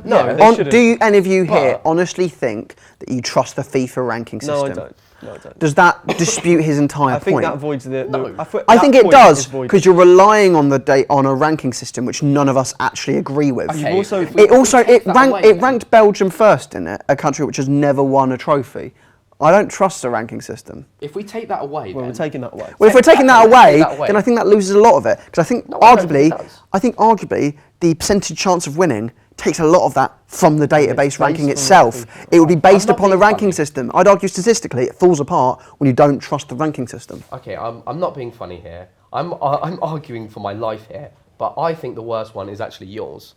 No, they shouldn't. Do any of you here But- honestly think that you trust the FIFA ranking system? No, I don't. No, I don't. Does that dispute his entire I think point? that avoids the... No. I think it does, because you're relying on on a ranking system which none of us actually agree with. Okay, You've also- It ranked Belgium first in it, a country which has never won a trophy. I don't trust the ranking system. If we take that away, Well, then, we're taking that away. Well, if we're taking that away, that away. then I think that loses a lot of it. Because I think No, I don't think it does. arguably, the percentage chance of winning takes a lot of that from the database based ranking on itself. the It would be based not upon the being ranking funny. system. I'd argue statistically, it falls apart when you don't trust the ranking system. Okay, I'm not being funny here. I'm arguing for my life here, but I think the worst one is actually yours.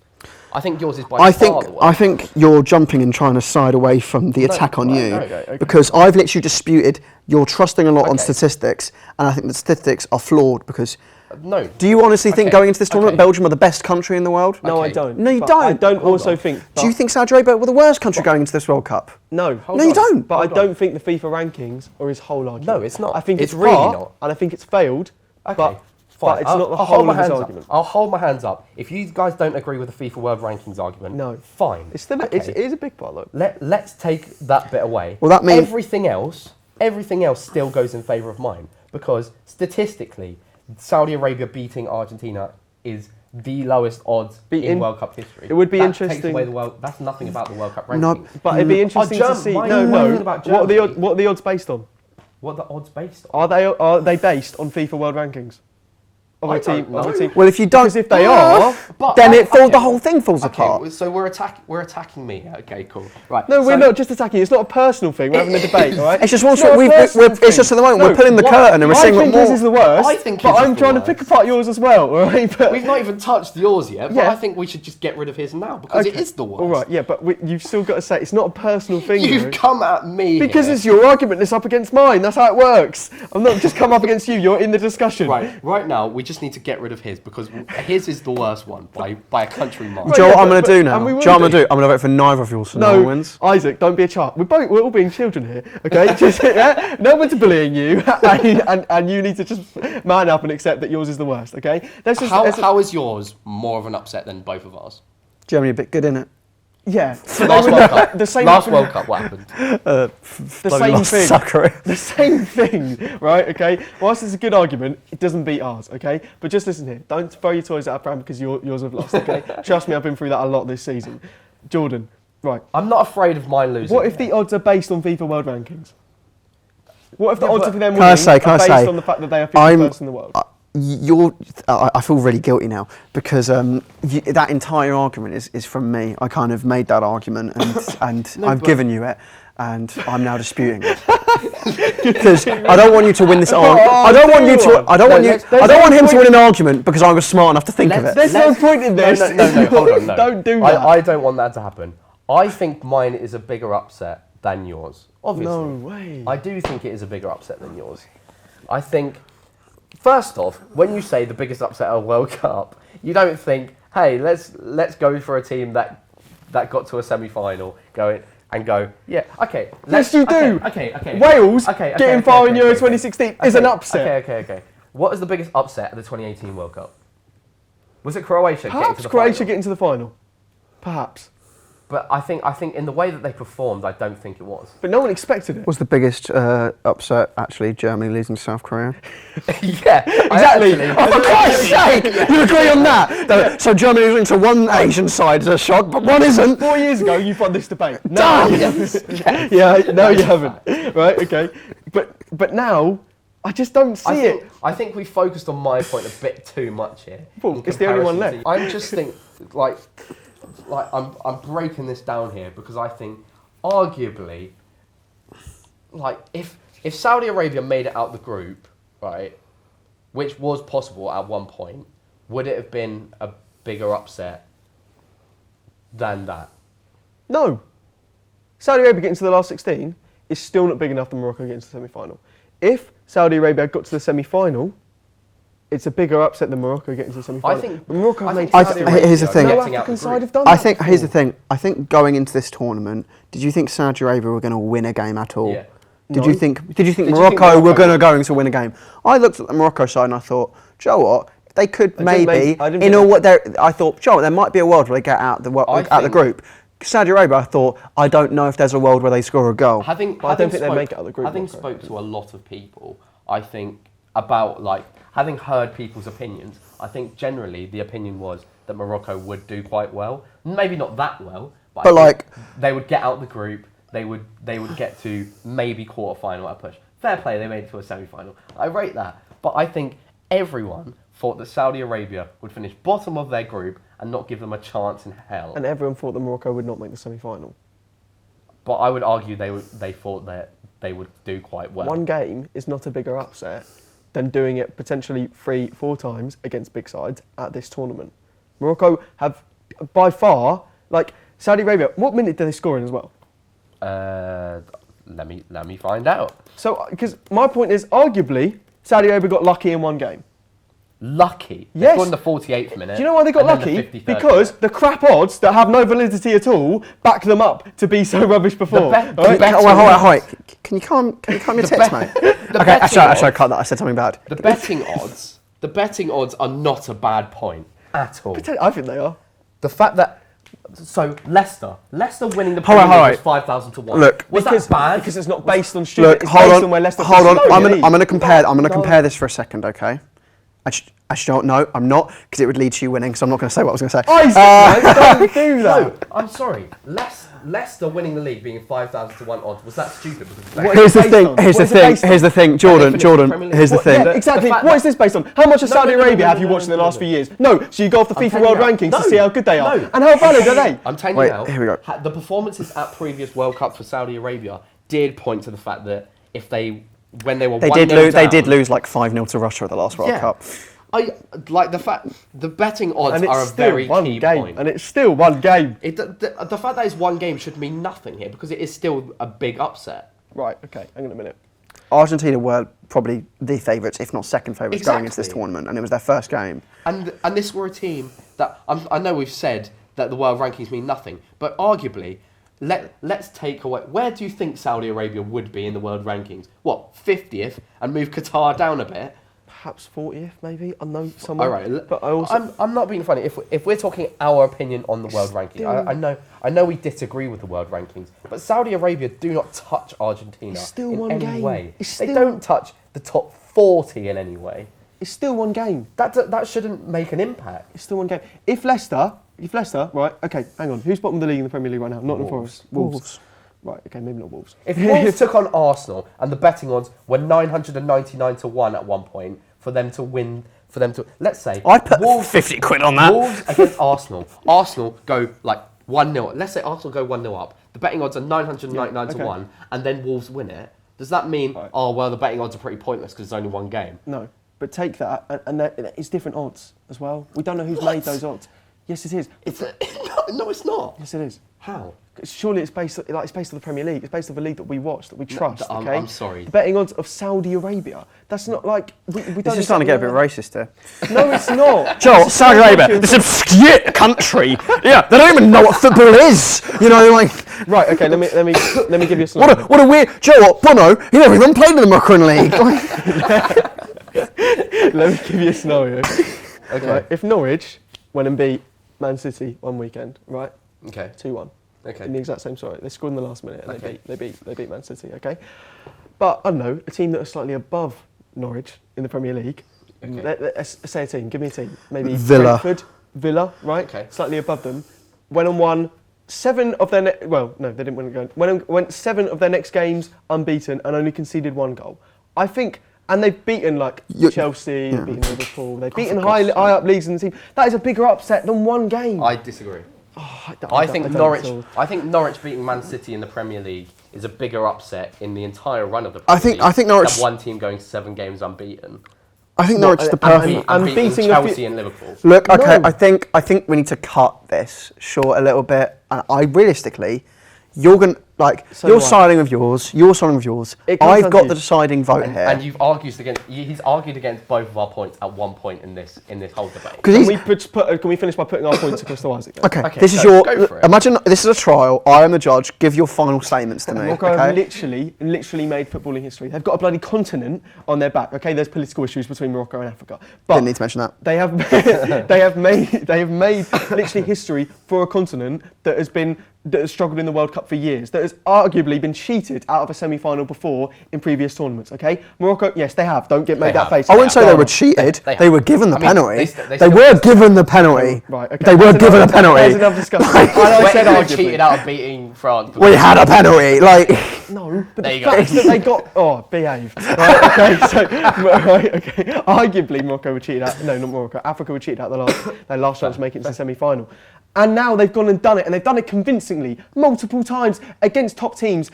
I think yours is by I far the worst. I think you're jumping and trying to side away from the attack on you, okay. because I've literally disputed you're trusting a lot on Okay. statistics, and I think the statistics are flawed. Because No. do you honestly think Okay, going into this tournament, okay. Belgium are the best country in the world? No, I Okay. don't. No, you But don't. I don't Hold also on. think... Do you think Saudi Arabia were the worst country going into this World Cup? No. Hold No, you on. don't. But I Hold on. don't think the FIFA rankings are his whole argument. No, it's not. I think It's it's really part, not. and I think it's failed. Okay, But fine. it's not the I'll whole hold my of his hands argument. up. I'll hold my hands up. If you guys don't agree with the FIFA World Rankings argument, No. fine. It's still Okay. it is a big part though. Let's take that bit away. Well, that means- everything else still goes in favour of mine, because statistically, Saudi Arabia beating Argentina is the lowest odds in World Cup history. it would be That interesting- Takes away that's nothing about the World Cup No, ranking. But it'd be interesting to see. my No, point no. about What Germany- are the odds based on? What are the odds based on? Are they based on FIFA World Rankings? Of I a team? don't Of a know. team? Well, if you don't, Because if they are, But then okay. the whole thing falls apart. Okay, so we're attacking me. Okay, cool. Right. no, we're so- not just attacking. It's not a personal thing. We're having a debate, all right? It's just one not shot. a personal It's just at the moment we're pulling the curtain and we're I seeing what think his more. is the worst. I think but his is I'm the trying to worst. pick apart yours as well, all right? But We've not even touched yours yet, but Yeah. I think we should just get rid of his now, because it Okay. is the worst. all right, yeah, but you've still got to say it's not a personal thing. You've though. come at me Because here. it's your argument that's up against mine. That's how it works. I'm not just come up against you. You're in the discussion. Right now, we just need to get rid of his, because his is the worst one by a country mile. Right. Do you know what yeah, I'm going but- to do now? and we Do will you know what I'm going do. to do? I'm going to vote for neither of yours so no one No, wins. Isaac, don't be a child. We're all being children here, okay? Just, yeah? No one's bullying you, and you need to just man up and accept that yours is the worst, okay? Let's just, How is yours more of an upset than both of ours? Germany a bit good, innit? yeah. Last World Cup. The same Last World Cup, what happened? the same lost thing. South Korea. The same thing, right? Okay. Whilst it's a good argument, it doesn't beat ours, okay? But just listen here. Don't throw your toys out of pram because yours have lost, okay? Trust me, I've been through that a lot this season. Jordan, right? I'm not afraid of mine losing. What if the odds are based on FIFA World Rankings? What if the Yeah, odds but- of them Can I winning say- are can I based say, on the fact that they are I'm- 51st in the world? I feel really guilty now because that entire argument is from me. I kind of made that argument and I've given you it, and I'm now disputing it because I don't want you to win this argument. I don't want you to. I don't want you. I don't want him to win an argument because I was smart enough to think of it. There's no point in this. No, hold on, no. Don't do that. I don't want that to happen. I think mine is a bigger upset than yours. Obviously. No way. I do think it is a bigger upset than yours. I think, first off, when you say the biggest upset of World Cup, you don't think, hey, let's go for a team that got to a semi-final, go, yeah, okay. Yes, you do. Okay. Wales getting far in Euro 2016 is an upset. Okay. What is the biggest upset of the 2018 World Cup? Was it Croatia getting to Perhaps the Croatia final? getting to the final. Perhaps. But I think in the way that they performed, I don't think it was. But no one expected it. Was the biggest upset actually Germany losing to South Korea? Yeah, Exactly. Oh, for Christ's sake! You agree on that? No, so Germany losing to one Asian side is a shock, but one isn't. 4 years ago, you won this debate. No, you haven't. Yeah, no, you haven't. Right? Okay. But now, I just don't see it. I think we focused on my point a bit too much here. Well, in it's the only one comparison left. to- I'm just think like I'm breaking this down here because I think arguably, like if Saudi Arabia made it out the group, right, which was possible at one point, would it have been a bigger upset than that. No. Saudi Arabia getting to the last 16 is still not big enough than Morocco getting to the semi-final. If Saudi Arabia got to the semi-final, it's a bigger upset than Morocco getting to the semi-final. I think But Morocco have made I Saudi th- Arabia. here's the thing. No Getting out African the side group. have done I that think here's the before. thing. I think going into this tournament, did you think Saudi Arabia were going to win a game at all? Yeah. Did No. you think Did you think Morocco were Morocco going to win a game? I looked at the Morocco side and I thought, do you know what? They could I didn't maybe. think In all that- what they, I thought, do you know what? There might be a world where they get out the think- group. Saudi Arabia, I thought, I don't know if there's a world where they score a goal. I don't think they'd make it out of the group, Having Morocco. spoke to a lot of people, I think about having heard people's opinions. I think generally the opinion was that Morocco would do quite well. Maybe not that well, but But I think like- they would get out the group. They would get to maybe quarter-final at a push. Fair play, they made it to a semi-final. I rate that, but I think everyone thought that Saudi Arabia would finish bottom of their group and not give them a chance in hell. And everyone thought that Morocco would not make the semi-final. But I would argue they thought that they would do quite well. One game is not a bigger upset than doing it potentially 3-4 times against big sides at this tournament. Morocco have, by far, Saudi Arabia, what minute did they score in as well? Let me find out. So, because my point is, arguably, Saudi Arabia got lucky in one game. Lucky. They Yes. scored in the 48th minute. Do you know why they got and then the lucky? 53rd Because minute. the crap odds that have no validity at all back them up to be so rubbish before. bet- all right? bet- Oh, wait, hold on. Can you calm your tits, mate? the Okay, betting actually, I odds- cut that. I said something bad. The betting odds are not a bad point at all. I think they are. The fact that Leicester winning the Hold on, Premier hold League on. was 5,000 to 1. Look, was Because, that bad? because it's not based on stupid. Look, It's hold based on, where Leicester hold on. finished I'm in the gonna league. compare this for a second, okay? Actually, don't. No, I'm not, because it would lead to you winning. So I'm not going to say what I was going to say. Isaac, man, don't do that. No, I'm sorry. Leicester winning the league being 5,000 to 1 odds, was that stupid? Because What Here's is the it based thing. on? Here's the What is it thing. based on? Here's the thing. they Jordan. finished in the Premier League. Here's the What- thing. Yeah, exactly. The fact What that- is this based on? How much of Saudi no, Arabia have you no, watched in the no, last no. few years? No, so you go off the FIFA telling World you now. Rankings to No. see how good they are. No. And how valid are they? I'm telling Wait, you now, here we go. The performances at previous World Cups for Saudi Arabia did point to the fact that when they were They 1-0 did lose. They down- did lose like 5-0 to Russia at the last World Yeah. Cup. I like the fact the betting odds And are a it's still very one key game. point. And it's still one game. The fact that it's one game should mean nothing here because it is still a big upset. Right, okay, hang on a minute. Argentina were probably the favourites, if not second favourites, going into this Exactly. tournament, and it was their first game. And this were a team that I know we've said that the world rankings mean nothing, but arguably, let's take away. Where do you think Saudi Arabia would be in the world rankings? What, 50th, and move Qatar down a bit? Perhaps 40th, maybe. I know somewhere. All right, But I also. I'm not being funny. If we're talking our opinion on the world ranking, I know we disagree with the world rankings, but Saudi Arabia do not touch Argentina It's still in one any game. way. It's They still- don't touch the top 40 in any way. It's still one game. That shouldn't make an impact. It's still one game. If Leicester, right, okay, hang on. Who's bottom of the league in the Premier League right now? Nottingham Forest. Wolves. Right, okay, maybe not Wolves. If Wolves took on Arsenal and the betting odds were 999 to 1 at one point for them to win, let's say I'd put Wolves 50 quid on that. Wolves against Arsenal. Arsenal go like 1-0. Let's say Arsenal go 1-0 up. The betting odds are 999 to okay. 1, and then Wolves win it. Does that mean, Right. oh, well, the betting odds are pretty pointless because it's only one game? No, but take that, and it's different odds as well. We don't know who's made those odds. Yes, it is. No, it's not. Yes, it is. How? Surely it's based on the Premier League. It's based on the league that we watch, that we trust. I'm- Okay. I'm sorry. The betting odds of Saudi Arabia. That's not like we don't. This is starting to get a bit racist here. No, it's not. Joel, It's Saudi so Arabia, much this obscure country. Yeah, they don't even know what football is. You know, like Right. Okay. Let me give you a scenario. what a weird. Joel, Bono, he never even played in the Moroccan league. Let me give you a scenario. Okay. Right, if Norwich went and beat Man City one weekend, right, Okay. 2-1. Okay. In the exact same story. They scored in the last minute and Okay. they beat Man City, okay? But I don't know, a team that is slightly above Norwich in the Premier League. Okay. Let's say a team, give me a team. Maybe Villa. Brentford, Villa, right? Okay. Slightly above them. Went and won 7 of their well, no, they didn't win a game. Went 7 of their next games unbeaten and only conceded 1 goal. I think, and they've beaten like Chelsea, they've beaten Liverpool, they've beaten high up leagues in the team. That is a bigger upset than one game. I disagree. I I don't think at Norwich. all. I think Norwich beating Man City in the Premier League is a bigger upset in the entire run of the Premier League. I think Norwich- than one team going 7 games unbeaten. I think Norwich is the perfect. and beating beating a Chelsea few- and Liverpool. Look, okay, No. I think we need to cut this short a little bit. And I realistically, you're going to, like, So you're do I. siding with yours, you're siding with yours. It comes I've down got to the you. deciding vote here. And he's argued against both of our points at one point in this whole debate. Because Can we finish by putting our points across the Isaac? Okay, Okay, this is go your. for it. Imagine this is a trial. I am the judge. Give your final statements to me. Morocco have Okay. literally made footballing history. They've got a bloody continent on their back. Okay, there's political issues between Morocco and Africa, but Didn't need to mention that. they have they have made literally history for a continent that has struggled in the World Cup for years, that has arguably been cheated out of a semi-final before in previous tournaments. Okay, Morocco, yes, they have. Don't get made They that have. face. I wouldn't say they were Ghana. cheated. They They were given the I mean, penalty. they They still- were given the penalty. Right, okay. They were There's given a enough- penalty. There's enough discussion. And I Wait, said they were arguably. cheated out of beating France. We had a penalty. Like. No, but There the you go. fact that they got behave. Right, okay, so right, okay. Arguably, Morocco were cheated out. No, not Morocco. Africa were cheated out their last chance to make it to the semi-final, and now they've gone and done it, and they've done it convincingly multiple times against top teams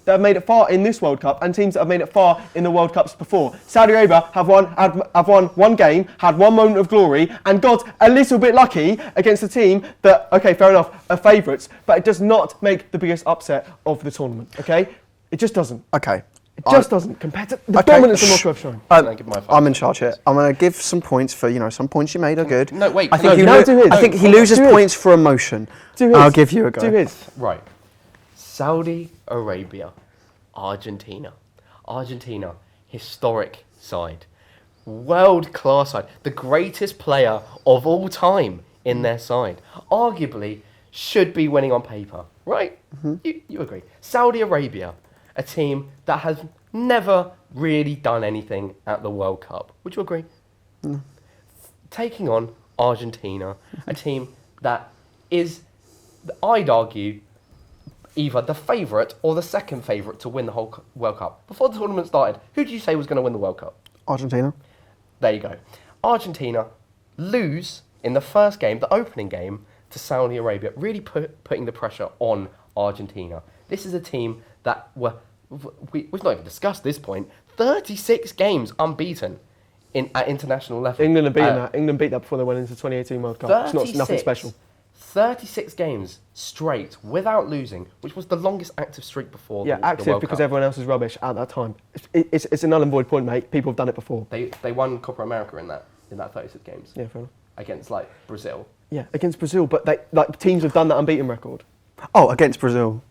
that have made it far in this World Cup, and teams that have made it far in the World Cups before. Saudi Arabia have won one game, had one moment of glory, and got a little bit lucky against a team that, okay, fair enough, are favourites, but it does not make the biggest upset of the tournament. Okay, it just doesn't. Okay. It just doesn't compared to the Okay, dominance of Morocco have shown. Can I give my I'm in charge here. I'm going to give some points for, some points you made are good. No, wait, I no, think, now do his. I think he No, loses do his. points for emotion. Do his. I'll give you a go. Do his. Right. Saudi Arabia, Argentina. Argentina, historic side. World class side. The greatest player of all time in their side. Arguably should be winning on paper. Right? You agree. Saudi Arabia, a team that has never really done anything at the World Cup. Would you agree? Taking on Argentina, a team that is, I'd argue, either the favourite or the second favourite to win the whole World Cup. Before the tournament started, who did you say was going to win the World Cup? Argentina. There you go. Argentina lose in the first game, the opening game, to Saudi Arabia, really putting the pressure on Argentina. This is a team that we've not even discussed this point, 36 games unbeaten at international level. England have beaten that. England beat that before they went into the 2018 World Cup. It's not nothing special. 36 games straight without losing, which was the longest active streak before Yeah, the active World because Cup. everyone else is rubbish at that time. It's a null and void point, mate. People have done it before. They won Copa America in that 36 games Yeah, fair enough. against like Brazil. Yeah, against Brazil, but teams have done that unbeaten record. Oh, against Brazil.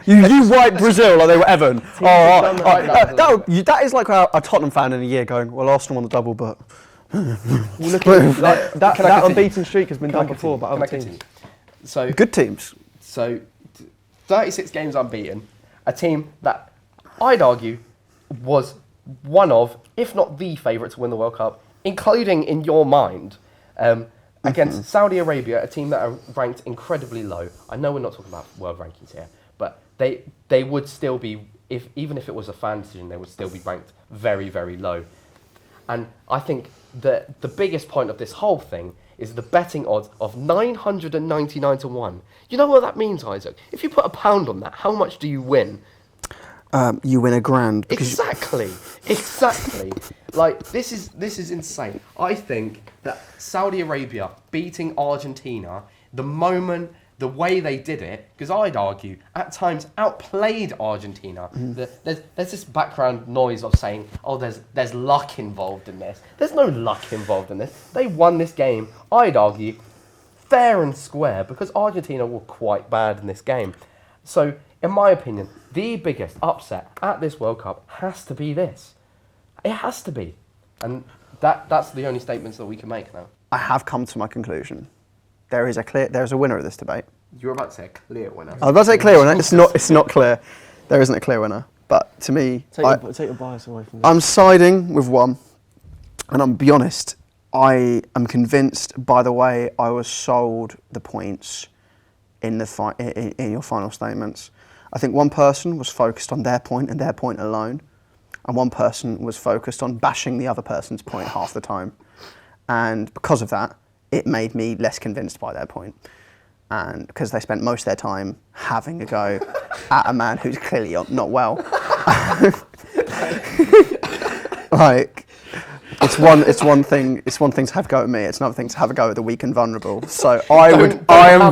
You wiped Brazil like they were Evan. done that. That is like a Tottenham fan in a year going, well, Arsenal won the double, but... Well, look at that continue? unbeaten streak has been Can I done before by continue? other Can I teams. continue? So Good teams. So, 36 games unbeaten. A team that I'd argue was one of, if not the favourite to win the World Cup, including in your mind, against Saudi Arabia, a team that are ranked incredibly low. I know we're not talking about world rankings here, but they would still be, even if it was a fan decision, they would still be ranked very, very low. And I think that the biggest point of this whole thing is the betting odds of 999 to 1. You know what that means, Isaac? If you put £1 on that, how much do you win? You win £1,000. Exactly. Like, this is insane. I think that Saudi Arabia beating Argentina, the way they did it, because I'd argue, at times outplayed Argentina. There's this background noise of saying, oh, there's luck involved in this. There's no luck involved in this. They won this game, I'd argue, fair and square, because Argentina were quite bad in this game. So, in my opinion, the biggest upset at this World Cup has to be this. It has to be. And that's the only statements that we can make now. I have come to my conclusion. There's a winner of this debate. You're about to say a clear winner. I was about to say clear winner. It's not clear. There isn't a clear winner. But to me, Take your bias away from this. I'm siding with one. And I'll be honest, I am convinced by the way I was sold the points in your final statements. I think one person was focused on their point and their point alone, and one person was focused on bashing the other person's point half the time. And because of that, it made me less convinced by their point. And because they spent most of their time having a go at a man who's clearly not well. Like, It's one thing to have a go at me. It's another thing to have a go at the weak and vulnerable. So I am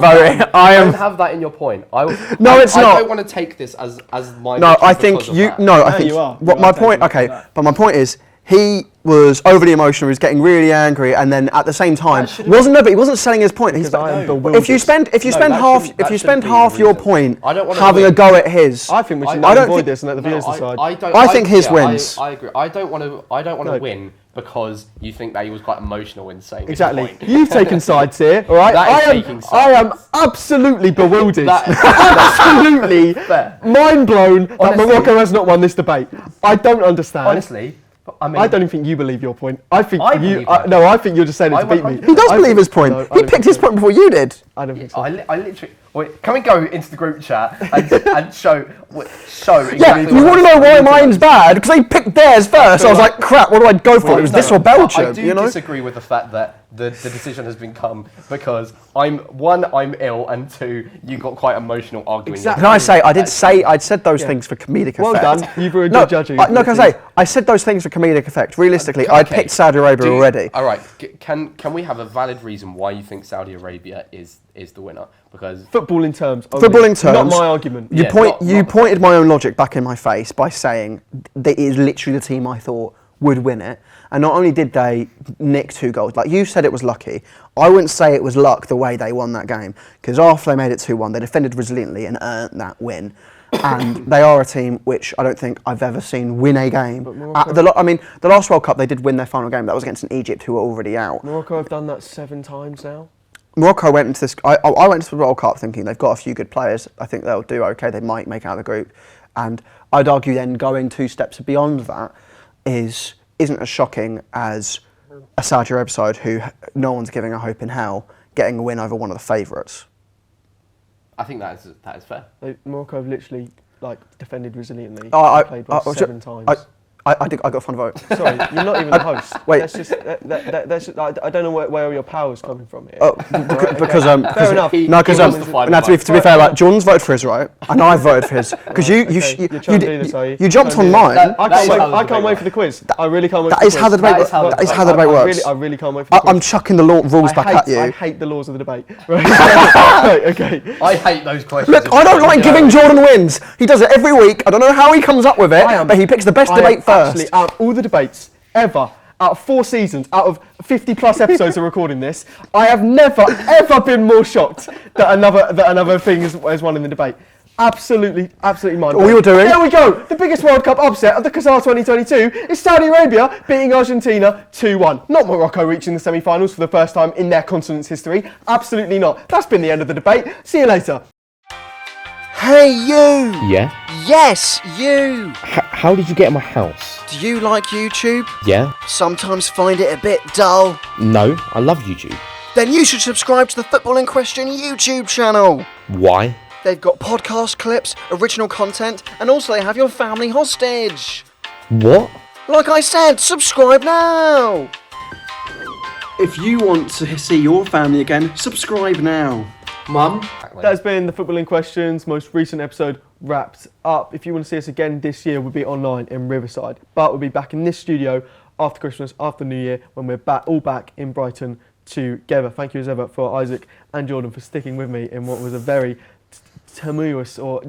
voting. Don't have that in your point. No, it's not. I don't want to take this as my. No, I think because of you. that. No, I No, think you are. what You my are point. taking Okay, that. but my point is he was overly emotional. He was getting really angry, and then at the same time but he wasn't selling his point. Because I am bewildered. If you spend that shouldn't be half the your reason. point I don't wanna having a win. go at his, I think we should I don't avoid think- this and let the viewers decide. I think his wins. I agree. I don't want to No. win because you think that he was quite emotional in saying his Exactly. point. You've taken sides here, all right? That is taking I am sides. absolutely bewildered. That- Absolutely Fair. mind blown that Honestly- Morocco has not won this debate. I don't understand. Honestly, I mean, I don't even think you believe your point. I think I you. believe my No, I think you're just saying it I to beat me. 100% He does I believe think- his point. no, I He don't picked think his so. point before you did. I don't think so. I literally. Wait, can we go into the group chat and show exactly Yeah, you want to know why mine's bad? Because they picked theirs first. I was like, crap, what do I go for? It was this or Belgium, I do you know? disagree with the fact that the decision has been come because I'm ill, and two, you got quite emotional arguing. Exactly. Can I say, I'd said those things for comedic Well effect. done. You've ruined No, your judging. no, can I say, I said those things for comedic effect. Realistically, I'd picked Saudi Arabia already. All right, can we have a valid reason why you think Saudi Arabia is the winner? Because Footballing terms. Only. Footballing terms. Not my argument. You Yeah, not- pointed my own logic back in my face by saying that it is literally the team I thought would win it. And not only did they nick 2 goals, like you said it was lucky, I wouldn't say it was luck the way they won that game. Because after they made it 2-1, they defended resiliently and earned that win. And they are a team which I don't think I've ever seen win a game. The last World Cup, they did win their final game. That was against an Egypt who were already out. Morocco have done that 7 times now. Morocco went into this. I went into the World Cup thinking they've got a few good players. I think they'll do okay. They might make it out of the group, and I'd argue then going 2 steps beyond that isn't as shocking as a Saudi Arabia side who no one's giving a hope in hell getting a win over one of the favourites. I think that is fair. Morocco have literally defended resiliently. I played well 7 times. I got a fun vote. Sorry, you're not even the host. Wait. That's just, I don't know where your power's coming from here. Because Fair enough. No, because wants to find to be fair, like Jordan's voted for his right, and I voted for his because You're trying to do this, are you? you jumped on mine. I can't wait for the quiz. I really can't wait That for the is quiz. how the debate. That is how the debate works. I really can't wait for the quiz. I'm chucking the rules back at you. I hate the laws of the debate. Right, okay. I hate those questions. Look, I don't like giving Jordan wins. He does it every week. I don't know how he comes up with it, but he picks the best debate first. Actually, out of all the debates ever, out of 4 seasons, out of 50 plus episodes of recording this, I have never ever been more shocked that another thing has won in the debate. Absolutely mind. All you're doing. There we go. The biggest World Cup upset of the Qatar 2022 is Saudi Arabia beating Argentina 2-1. Not Morocco reaching the semi-finals for the first time in their continent's history. Absolutely not. That's been the end of the debate. See you later. Hey you! Yeah? Yes, you! How did you get in my house? Do you like YouTube? Yeah? Sometimes find it a bit dull? No, I love YouTube. Then you should subscribe to the Football in Question YouTube channel. Why? They've got podcast clips, original content, and also they have your family hostage. What? Like I said, subscribe now! If you want to see your family again, subscribe now. Mum. That's been the Football in Question's most recent episode wrapped up. If you want to see us again this year, we'll be online in Riverside. But we'll be back in this studio after Christmas, after New Year, when we're all back in Brighton together. Thank you as ever for Isaac and Jordan for sticking with me in what was a very tumultuous or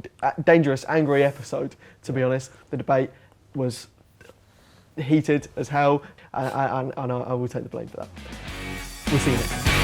dangerous, angry episode, to be honest. The debate was heated as hell, and I will take the blame for that. We'll see you next time.